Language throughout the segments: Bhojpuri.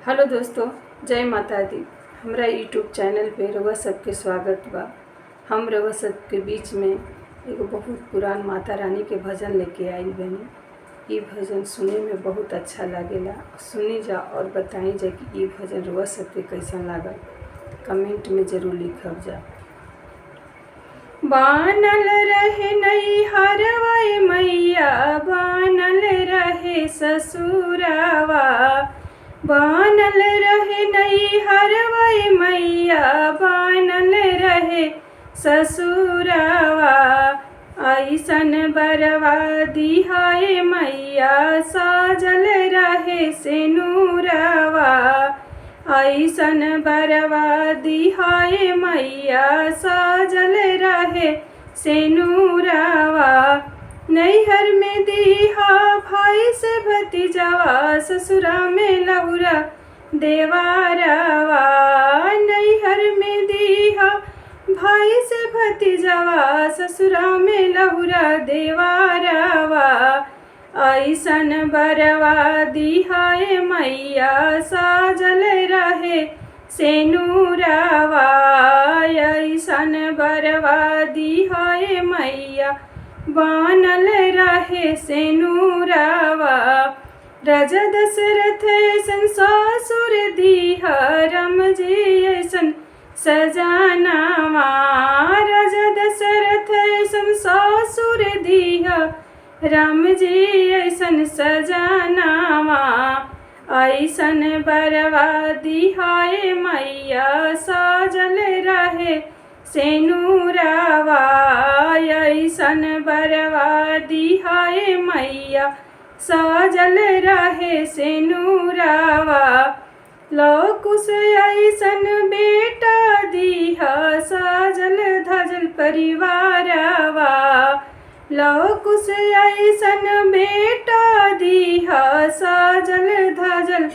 हेलो दोस्तों, जय माता दी। हमरा यूट्यूब चैनल पे रउआ सबके स्वागत बा। हम रउआ सबके बीच में एगो बहुत पुरान माता रानी के भजन लेके आइल बनी। ये भजन सुने में बहुत अच्छा लागेला। सुनी जा और बताई जा कि ये भजन रउआ सबके कैसा लागल। कमेंट में ज़रूर लिखब जा। बानल रहे नैहरवा मैया, बानल रहे ससुरवा, बानल रहे नैहरवा मैया, बानल रहे ससुरवा। ऐसन बरवा दिहाए मैया, साजल रहे सेनुरवा। ऐसन बरवा दिहाए मैया, साजल रहे सेनुरवा। नैहर में दीहा भाई से भतीजवा, ससुरा में लहुरा देवारवा। नैहर में दीहा भाई से भतीजवा, ससुरा में लहुरा देवारवा। ऐसन बरवा दिहाए मैया, साजल रहे सेनुरवा। ऐसन बरवा दिहाए मैया, बानल रहे सेनुरवा। राजा दशरथ ऐसन ससुर दीहा, राम जी ऐसन सजनावा। राजा दशरथ ऐसन ससुर दीहा, राम जी ऐसन सजनावा। ऐसन बरवा दिहाए मैया, साजल रहे सेनुरवा। ऐसन बरवा दिहाए मैया, साजल रहे सेनुरवा। लौकुश ऐसन बेटा दीहा, साजल धजल परिवारवा। लौकुश ऐसन बेटा दीहा, साजल धजल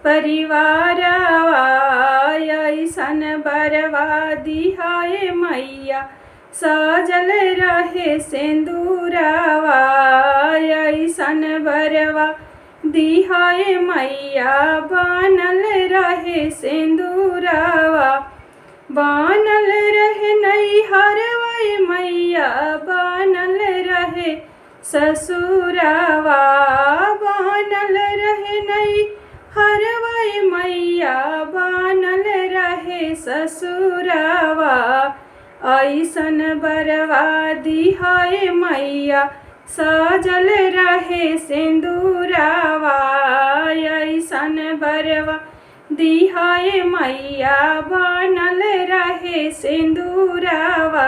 परिवारवा। ऐसन बरवा दिहाए मैया, साजल रहे सेंदूरवा। ऐसन बरवा दिहाए मैया, बानल रहे सेंदूरवा। बानल रहे नैहरवा मैया, बानल रहे ससुरवा। बानल रहे नैहरवा मैया, बानल रहे ससुरवा। ऐसन बरवा दिहाए मैया, साजल रहे सेंदूरवा। ऐसन बरवा दिहाए मैया, बानल रहे सेंदूरवा।